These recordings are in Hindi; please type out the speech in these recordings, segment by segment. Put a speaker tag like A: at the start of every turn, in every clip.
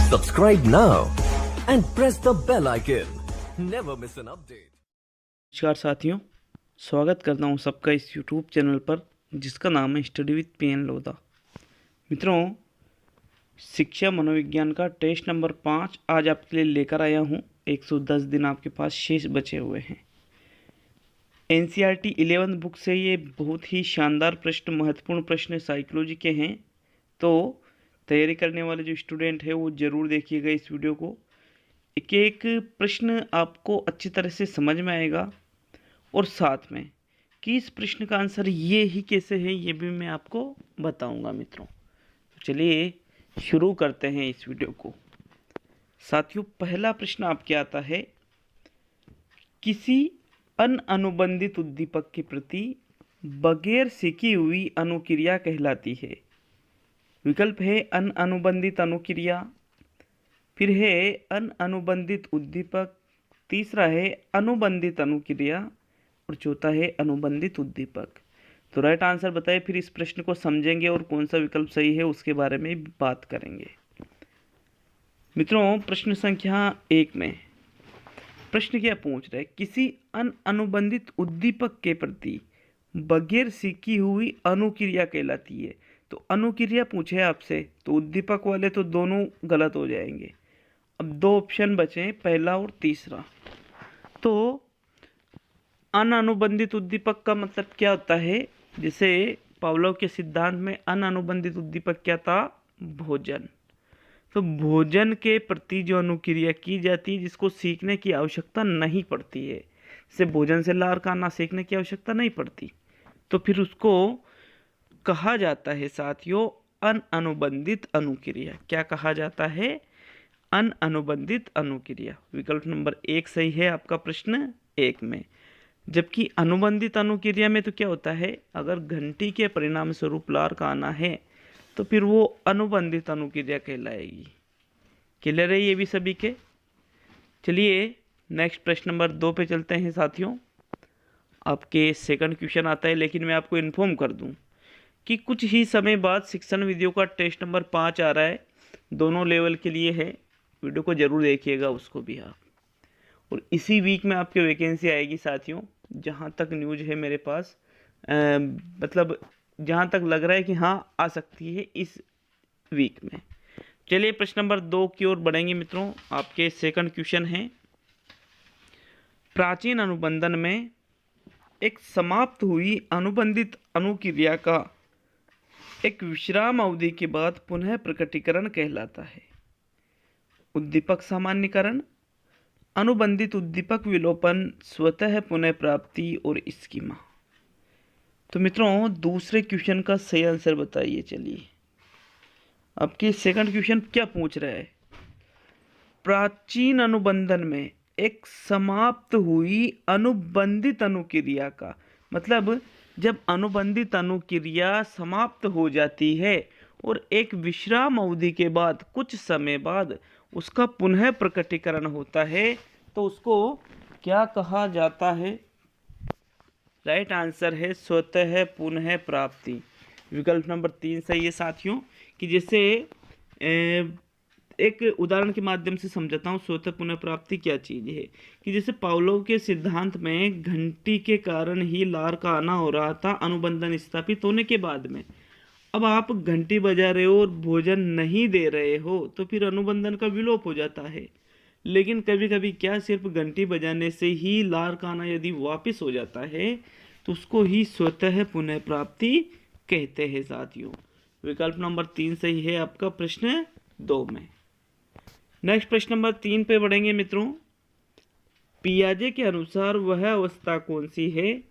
A: Subscribe now and press the bell icon. Never miss an update.
B: नमस्कार साथियों, स्वागत करता हूं सबका इस YouTube चैनल पर जिसका नाम है स्टडी विद PN लोधा। मित्रों, शिक्षा मनोविज्ञान का टेस्ट नंबर 5 आज आपके लिए लेकर आया हूं। 110 दिन आपके पास शेष बचे हुए हैं। NCERT 11 बुक से ये बहुत ही शानदार प्रश्न, महत्वपूर्ण प्रश्न साइकोलॉजी के हैं। तो तैयारी करने वाले जो स्टूडेंट है वो ज़रूर देखिएगा इस वीडियो को। एक एक प्रश्न आपको अच्छी तरह से समझ में आएगा और साथ में कि इस प्रश्न का आंसर ये ही कैसे है ये भी मैं आपको बताऊंगा मित्रों। तो चलिए शुरू करते हैं इस वीडियो को। साथियों, पहला प्रश्न आपके आता है, किसी अनअनुबंधित उद्दीपक के प्रति बगैर सीखी हुई अनुक्रिया कहलाती है। विकल्प है अनअनुबंधित अनुक्रिया, फिर है अनअनुबंधित उद्दीपक, तीसरा है अनुबंधित अनुक्रिया और चौथा है अनुबंधित उद्दीपक। तो राइट आंसर बताइए, फिर इस प्रश्न को समझेंगे और कौन सा विकल्प सही है उसके बारे में बात करेंगे। मित्रों, प्रश्न संख्या 1 में प्रश्न क्या पूछ रहा है, किसी अनअनुबंधित उद्दीपक के प्रति बगैर सीखी हुई अनुक्रिया कहलाती है। तो अनुक्रिया पूछे आपसे, तो उद्दीपक वाले तो दोनों गलत हो जाएंगे। अब दो ऑप्शन बचे, पहला और तीसरा। तो अनअनुबंधित उद्दीपक का मतलब क्या होता है, जैसे पावलोव के सिद्धांत में अनअनुबंधित उद्दीपक क्या था, भोजन। तो भोजन के प्रति जो अनुक्रिया की जाती है जिसको सीखने की आवश्यकता नहीं पड़ती है, जैसे भोजन से लार का आना सीखने की आवश्यकता नहीं पड़ती, तो फिर उसको कहा जाता है साथियों अनअनुबंधित अनुक्रिया। क्या कहा जाता है, अनअनुबंधित अनुक्रिया। विकल्प नंबर 1 सही है आपका प्रश्न 1 में। जबकि अनुबंधित अनुक्रिया में तो क्या होता है, अगर घंटी के परिणाम स्वरूप लार का आना है तो फिर वो अनुबंधित अनुक्रिया कहलाएगी। क्लियर है ये भी सभी के। चलिए नेक्स्ट प्रश्न नंबर 2 पे चलते हैं साथियों। आपके सेकंड क्वेश्चन आता है, लेकिन मैं आपको इन्फॉर्म कर दूं कि कुछ ही समय बाद शिक्षण वीडियो का टेस्ट नंबर 5 आ रहा है, दोनों लेवल के लिए है। वीडियो को ज़रूर देखिएगा उसको भी आप। और इसी वीक में आपके वैकेंसी आएगी साथियों, जहाँ तक न्यूज़ है मेरे पास, मतलब जहाँ तक लग रहा है कि हाँ आ सकती है इस वीक में। चलिए प्रश्न नंबर 2 की ओर बढ़ेंगे मित्रों। आपके सेकंड क्वेश्चन है, प्राचीन अनुबंधन में एक समाप्त हुई अनुबंधित अनुक्रिया का एक विश्राम अवधि के बाद पुनः प्रकटीकरण कहलाता है। उद्दीपक सामान्यीकरण, अनुबंधित उद्दीपक विलोपन, स्वतः पुनः प्राप्ति और स्कीमा। तो मित्रों, दूसरे क्वेश्चन का सही आंसर बताइए। चलिए आपके सेकंड क्वेश्चन क्या पूछ रहा है, प्राचीन अनुबंधन में एक समाप्त हुई अनुबंधित अनुक्रिया का मतलब जब अनुबंधित अनुक्रिया समाप्त हो जाती है और एक विश्राम अवधि के बाद कुछ समय बाद उसका पुनः प्रकटीकरण होता है तो उसको क्या कहा जाता है। राइट आंसर है स्वतः पुनः प्राप्ति। विकल्प नंबर 3 सही है साथियों। कि जैसे एक उदाहरण के माध्यम से समझाता हूँ स्वतः पुनः प्राप्ति क्या चीज़ है। कि जैसे पावलोव के सिद्धांत में घंटी के कारण ही लार का आना हो रहा था अनुबंधन स्थापित होने के बाद में। अब आप घंटी बजा रहे हो और भोजन नहीं दे रहे हो तो फिर अनुबंधन का विलोप हो जाता है। लेकिन कभी कभी क्या सिर्फ घंटी बजाने से ही लार का आना यदि वापस हो जाता है तो उसको ही स्वतः पुनः प्राप्ति कहते हैं साथियों। विकल्प नंबर 3 सही है आपका प्रश्न 2 में। नेक्स्ट प्रश्न नंबर 3 पे बढ़ेंगे मित्रों। पियाजे के अनुसार वह अवस्था कौन सी है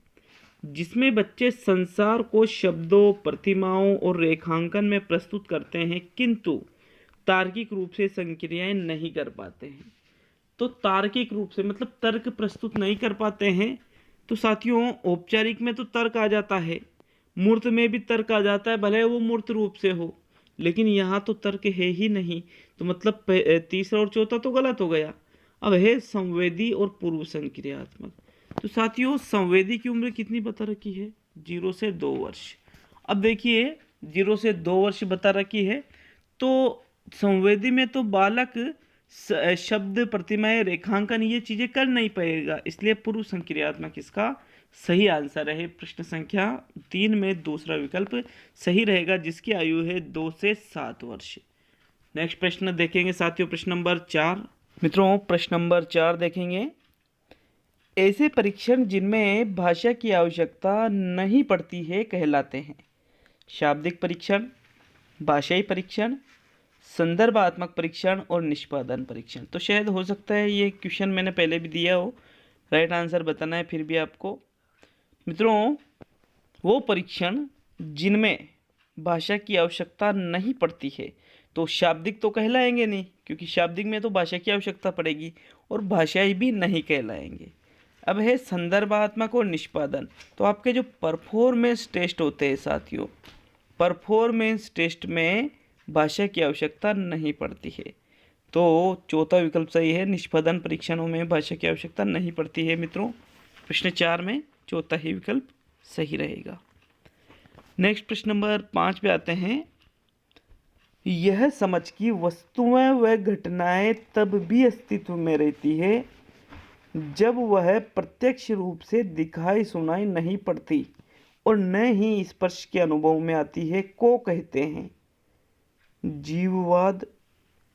B: जिसमें बच्चे संसार को शब्दों, प्रतिमाओं और रेखांकन में प्रस्तुत करते हैं किंतु तार्किक रूप से संक्रियाएं नहीं कर पाते हैं। तो तार्किक रूप से मतलब तर्क प्रस्तुत नहीं कर पाते हैं। तो साथियों, औपचारिक में तो तर्क आ जाता है, मूर्त में भी तर्क आ जाता है, भले वो मूर्त रूप से हो, लेकिन यहाँ तो तर्क है ही नहीं। तो मतलब तीसरा और चौथा तो गलत हो गया। अब है संवेदी और पूर्व संक्रियात्मक। तो साथियों, संवेदी की उम्र कितनी बता रखी है, 0 से 2 वर्ष। अब देखिए 0 से 2 वर्ष बता रखी है, तो संवेदी में तो बालक शब्द, प्रतिमाएं, रेखांकन ये चीजें कर नहीं पाएगा, इसलिए पूर्व संक्रियात्मक इसका सही आंसर है। प्रश्न संख्या 3 में दूसरा विकल्प सही रहेगा, जिसकी आयु है 2 से 7 वर्ष। नेक्स्ट प्रश्न देखेंगे साथियों, प्रश्न नंबर 4। मित्रों प्रश्न नंबर 4 देखेंगे। ऐसे परीक्षण जिनमें भाषा की आवश्यकता नहीं पड़ती है कहलाते हैं। शाब्दिक परीक्षण, भाषाई परीक्षण, संदर्भात्मक परीक्षण और निष्पादन परीक्षण। तो शायद हो सकता है ये क्वेश्चन मैंने पहले भी दिया हो, राइट आंसर बताना है फिर भी आपको। मित्रों वो परीक्षण जिनमें भाषा की आवश्यकता नहीं पड़ती है, तो शाब्दिक तो कहलाएंगे नहीं, क्योंकि शाब्दिक में तो भाषा की आवश्यकता पड़ेगी, और भाषाई भी नहीं कहलाएंगे। अब है संदर्भात्मक और निष्पादन। तो आपके जो परफॉर्मेंस टेस्ट होते हैं साथियों, परफॉर्मेंस टेस्ट में भाषा की आवश्यकता नहीं पड़ती है, तो चौथा विकल्प सही है। निष्पादन परीक्षणों में भाषा की आवश्यकता नहीं पड़ती है मित्रों। प्रश्न 4 में चौथा ही विकल्प सही रहेगा। नेक्स्ट प्रश्न नंबर 5 पे आते हैं। यह समझ कि वस्तुएं व घटनाएं तब भी अस्तित्व में रहती है जब वह प्रत्यक्ष रूप से दिखाई सुनाई नहीं पड़ती और न ही स्पर्श के अनुभव में आती है को कहते हैं। जीववाद,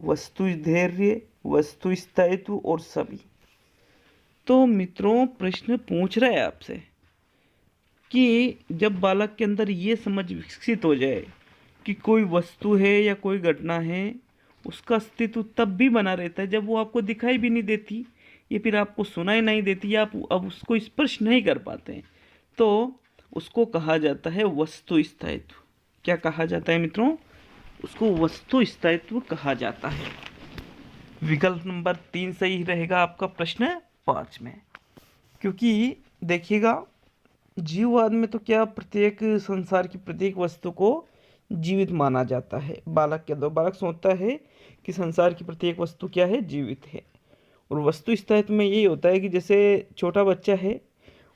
B: वस्तु धैर्य, वस्तु स्थायित्व और सभी। तो मित्रों प्रश्न पूछ रहा है आपसे कि जब बालक के अंदर ये समझ विकसित हो जाए कि कोई वस्तु है या कोई घटना है, उसका अस्तित्व तब भी बना रहता है जब वो आपको दिखाई भी नहीं देती, या फिर आपको सुनाई नहीं देती, या आप अब उसको स्पर्श नहीं कर पाते हैं, तो उसको कहा जाता है वस्तु स्थायित्व। क्या कहा जाता है मित्रों? उसको वस्तु स्थायित्व कहा जाता है। विकल्प नंबर 3 सही रहेगा आपका प्रश्न 5 में, क्योंकि देखिएगा जीववाद में तो क्या प्रत्येक संसार की प्रत्येक वस्तु को जीवित माना जाता है। बालक के दो बालक सोचता है कि संसार की प्रत्येक वस्तु क्या है, जीवित है। और वस्तु स्थायित्व में यही होता है कि जैसे छोटा बच्चा है,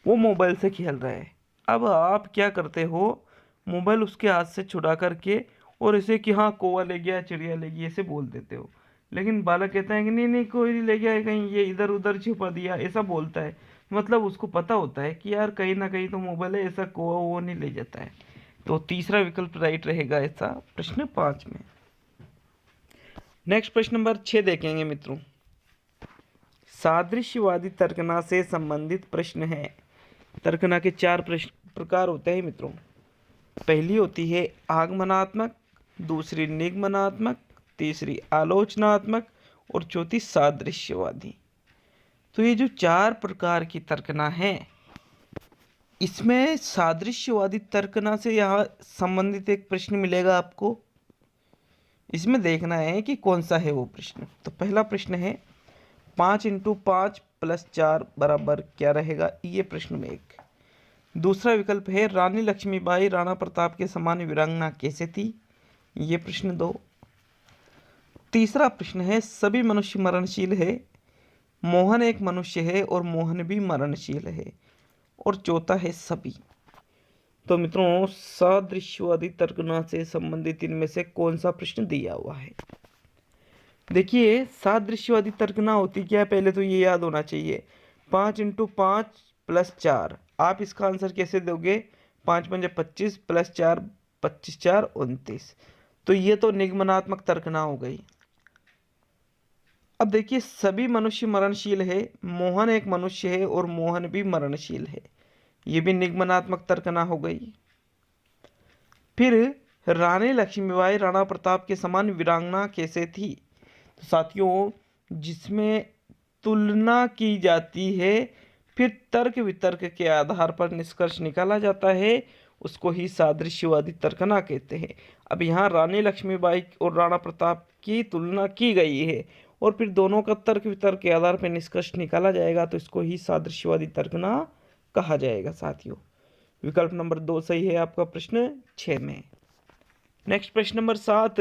B: वो मोबाइल से खेल रहा है, अब आप क्या करते हो, मोबाइल उसके हाथ से छुड़ा करके और ऐसे कि हाँ कौवा ले गया, चिड़िया ले गई, ऐसे बोल देते हो। लेकिन बालक कहता है कि नहीं नहीं कोई नहीं ले गया है, कहीं ये इधर उधर छुपा दिया, ऐसा बोलता है। मतलब उसको पता होता है कि यार कहीं ना कहीं तो मोबाइल है, ऐसा कौवा वो नहीं ले जाता है। तो तीसरा विकल्प राइट रहेगा ऐसा प्रश्न 5 में। नेक्स्ट प्रश्न नंबर 6 देखेंगे मित्रों। सादृश्यवादी तर्कना से संबंधित प्रश्न है। तर्कना के 4 प्रकार होते हैं मित्रों। पहली होती है आगमनात्मक, दूसरी निगमनात्मक, तीसरी आलोचनात्मक और चौथी सादृश्यवादी। तो ये जो 4 प्रकार की तर्कना है, इसमें सादृश्यवादी तर्कना से यहाँ संबंधित एक प्रश्न मिलेगा आपको। इसमें देखना है कि कौन सा है वो प्रश्न। तो पहला प्रश्न है 5 × 5 + 4 बराबर क्या रहेगा, ये प्रश्न में एक। दूसरा विकल्प है रानी लक्ष्मीबाई राणा प्रताप के समान वीरांगना कैसे थी, ये प्रश्न 2। तीसरा प्रश्न है सभी मनुष्य मरणशील है, मोहन एक मनुष्य है और मोहन भी मरणशील है। और चौथा है सभी। तो मित्रों सादृश्यवादी तर्कना से संबंधित इनमें से कौन सा प्रश्न दिया हुआ है। देखिए सादृश्यवादी तर्कना होती क्या है, पहले तो ये याद होना चाहिए। 5 × 5 + 4, आप इसका आंसर कैसे दोगे? 5 × 5 = 25 + 4 25 4 29। तो ये तो निगमनात्मक तर्कना हो गई। अब देखिए सभी मनुष्य मरणशील है, मोहन एक मनुष्य है और मोहन भी मरणशील है, ये भी निगमनात्मक तर्कना हो गई। फिर रानी लक्ष्मीबाई राणा प्रताप के समान वीरांगना कैसे थी, तो साथियों जिसमें तुलना की जाती है फिर तर्क वितर्क के आधार पर निष्कर्ष निकाला जाता है, उसको ही सादृश्यवादी तर्कना कहते हैं। अब यहाँ रानी लक्ष्मीबाई और राणा प्रताप की तुलना की गई है और फिर दोनों का तर्क वितर्क के आधार पर निष्कर्ष निकाला जाएगा, तो इसको ही सादृश्यवादी तर्कना कहा जाएगा साथियों। विकल्प नंबर 2 सही है आपका प्रश्न 6 में। नेक्स्ट प्रश्न नंबर 7।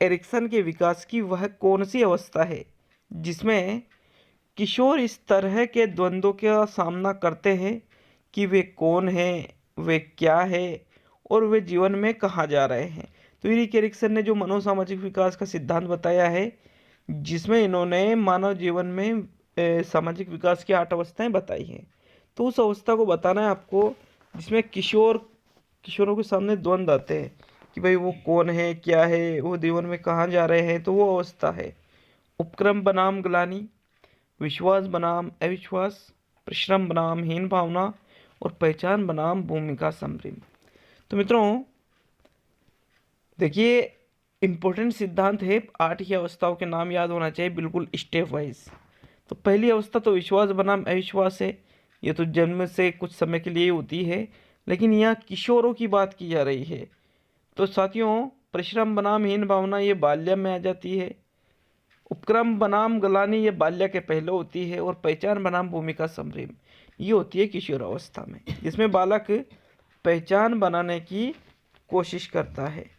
B: एरिक्सन के विकास की वह कौन सी अवस्था है जिसमें किशोर इस तरह के द्वंद्वों का सामना करते हैं कि वे कौन हैं, वे क्या है और वे जीवन में कहाँ जा रहे हैं। तो इरिक एरिक्सन ने जो मनोसामाजिक विकास का सिद्धांत बताया है, जिसमें इन्होंने मानव जीवन में सामाजिक विकास की 8 अवस्थाएं बताई हैं। तो उस अवस्था को बताना है आपको जिसमें किशोरों के सामने द्वंद्व आते हैं कि भाई वो कौन है, क्या है, वो जीवन में कहाँ जा रहे हैं। तो वो अवस्था है उपक्रम बनाम ग्लानि, विश्वास बनाम अविश्वास, परिश्रम बनाम हीन भावना और पहचान बनाम भूमिका संप्रेम। तो मित्रों देखिए, इंपॉर्टेंट सिद्धांत है, 8 ही अवस्थाओं के नाम याद होना चाहिए बिल्कुल स्टेप वाइज। तो पहली अवस्था तो विश्वास बनाम अविश्वास है। ये तो जन्म से कुछ समय के लिए होती है, लेकिन यहाँ किशोरों की बात की जा रही है। तो साथियों, परिश्रम बनाम हीन भावना ये बाल्य में आ जाती है। उपक्रम बनाम ग्लानि ये बाल्य के पहले होती है। और पहचान बनाम भूमिका संप्रेम ये होती है किशोर अवस्था में, जिसमें बालक पहचान बनाने की कोशिश करता है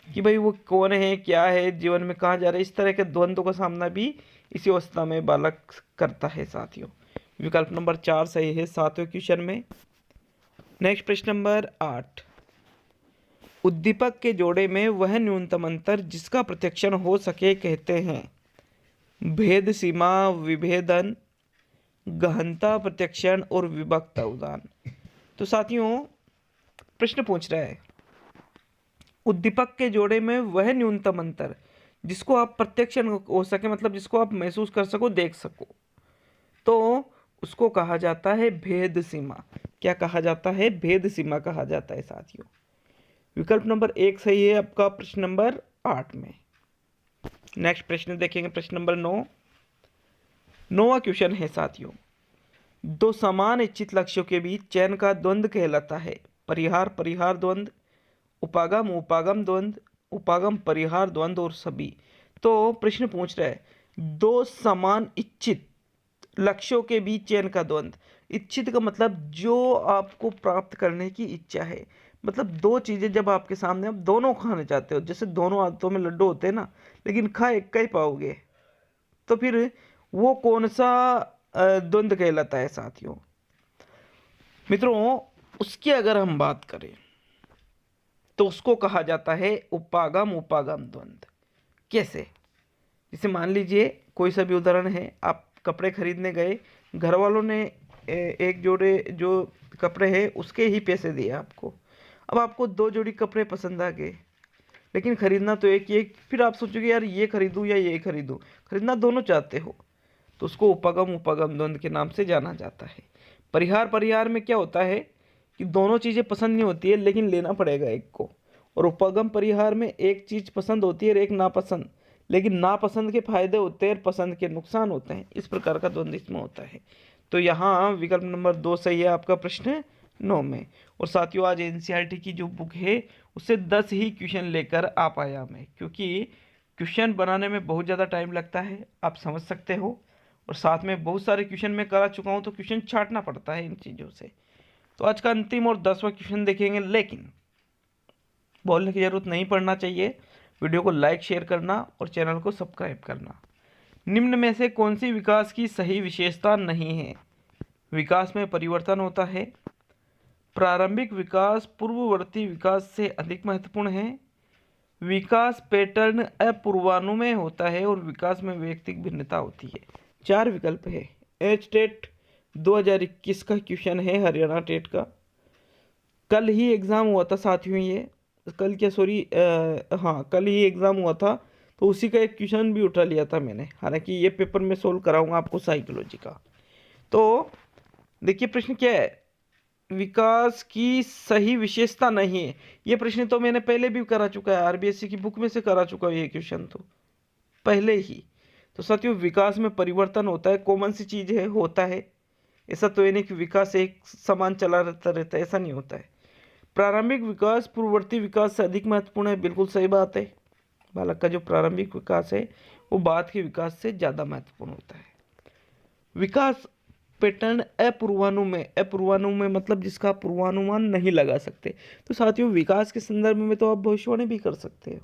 B: कि भाई वो कौन है, क्या है, जीवन में कहाँ जा रहा है। इस तरह के द्वंद्व का सामना भी इसी अवस्था में बालक करता है साथियों। विकल्प नंबर 4 सही है 7वें क्वेश्चन में। नेक्स्ट प्रश्न नंबर 8, उद्दीपक के जोड़े में वह न्यूनतम अंतर जिसका प्रत्यक्षण हो सके कहते हैं। भेद, सीमा, विभेदन, गहनता, प्रत्यक्षण और विभक्त उदान। तो साथियों प्रश्न पूछ रहा है उद्दीपक के जोड़े में वह न्यूनतम अंतर जिसको आप प्रत्यक्षण हो सके, मतलब जिसको आप महसूस कर सको, देख सको, तो उसको कहा जाता है भेद सीमा। क्या कहा जाता है? भेद सीमा कहा जाता है साथियों। विकल्प नंबर 1 सही है आपका प्रश्न नंबर 8 में। नेक्स्ट प्रश्न देखेंगे, प्रश्न नंबर 9। 9वां क्वेश्चन है साथियों, दो समान इच्छित लक्ष्यों के बीच चयन का द्वंद्व कहलाता है। परिहार परिहार द्वंद्व, उपागम उपागम द्वंद्व, उपागम परिहार द्वंद्व और सभी। तो प्रश्न पूछ रहा है दो समान इच्छित लक्ष्यों के बीच चयन का द्वंद्व। इच्छित का मतलब जो आपको प्राप्त करने की इच्छा है, मतलब दो चीजें जब आपके सामने, आप दोनों खाना चाहते हो, जैसे दोनों हाथों में लड्डू होते हैं ना, लेकिन खा एक का ही पाओगे, तो फिर वो कौन सा द्वंद्व कहलाता है साथियों? मित्रों उसकी अगर हम बात करें तो उसको कहा जाता है उपागम उपागम द्वंद्व। कैसे? जैसे मान लीजिए कोई सा भी उदाहरण है, आप कपड़े खरीदने गए, घर वालों ने एक जोड़े जो कपड़े हैं उसके ही पैसे दिए आपको। अब आपको 2 जोड़ी कपड़े पसंद आ गए, लेकिन खरीदना तो एक ही एक। फिर आप सोचोगे यार ये खरीदूं या ये खरीदूं, खरीदना दोनों चाहते हो, तो उसको उपागम उपागम द्वंद्व के नाम से जाना जाता है। परिहार परिहार में क्या होता है कि दोनों चीज़ें पसंद नहीं होती है, लेकिन लेना पड़ेगा एक को। और उपागम परिहार में एक चीज़ पसंद होती है और एक नापसंद, लेकिन नापसंद के फायदे होते हैं और पसंद के नुकसान होते हैं। इस प्रकार का द्वंद्व इसमें होता है। तो यहाँ विकल्प नंबर 2 सही है आपका प्रश्न 9 में। और साथियों आज एनसीईआरटी की जो बुक है उससे 10 ही क्वेश्चन लेकर आ पाया मैं, क्योंकि क्वेश्चन बनाने में बहुत ज़्यादा टाइम लगता है, आप समझ सकते हो। और साथ में बहुत सारे क्वेश्चन मैं करा चुका हूँ, तो क्वेश्चन छांटना पड़ता है इन चीज़ों से। तो आज का अंतिम और 10वां क्वेश्चन देखेंगे, लेकिन बोलने की ज़रूरत नहीं पड़ना चाहिए। वीडियो को लाइक शेयर करना और चैनल को सब्सक्राइब करना। निम्न में से कौन सी विकास की सही विशेषता नहीं है? विकास में परिवर्तन होता है, प्रारंभिक विकास पूर्ववर्ती विकास से अधिक महत्वपूर्ण है, विकास पैटर्न अपूर्वानुमेय होता है और विकास में वैयक्तिक भिन्नता होती है। 4 विकल्प है। एच टेट 2021 का क्वेश्चन है, हरियाणा टेट का। कल ही एग्ज़ाम हुआ था साथियों, ये कल क्या सॉरी हाँ कल ही एग्ज़ाम हुआ था, तो उसी का एक क्वेश्चन भी उठा लिया था मैंने। हालांकि ये पेपर में सोल्व कराऊंगा आपको साइकोलॉजी का। तो देखिए प्रश्न क्या है, विकास की सही विशेषता नहीं है। ये प्रश्न तो मैंने पहले भी करा चुका है, आरबीएससी की बुक में से करा चुका है ये क्वेश्चन तो पहले ही। तो साथियों विकास में परिवर्तन होता है, कॉमन सी चीज़ है, होता है। ऐसा तो ये नहीं कि विकास एक समान चला रहता है, ऐसा नहीं होता है। प्रारंभिक विकास पूर्ववर्ती विकास से अधिक महत्वपूर्ण है, बिल्कुल सही बात है। बालक का जो प्रारंभिक विकास है वो बाद के विकास से ज़्यादा महत्वपूर्ण होता है। विकास पैटर्न अपूर्वानुमेय, अपूर्वानुमेय मतलब जिसका पूर्वानुमान नहीं लगा सकते। तो साथियों विकास के संदर्भ में तो आप भविष्यवाणी भी कर सकते हो,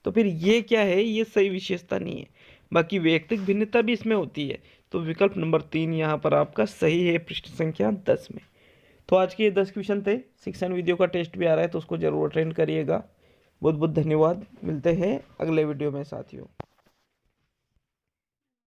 B: तो फिर ये क्या है, ये सही विशेषता नहीं है। बाकी वैयक्तिक भिन्नता भी इसमें होती है। तो विकल्प नंबर 3 यहाँ पर आपका सही है प्रश्न संख्या 10 में। तो आज के ये 10 क्वेश्चन थे। शिक्षण वीडियो का टेस्ट भी आ रहा है, तो उसको जरूर अटेंड करिएगा। बहुत बहुत धन्यवाद। मिलते हैं अगले वीडियो में साथियों।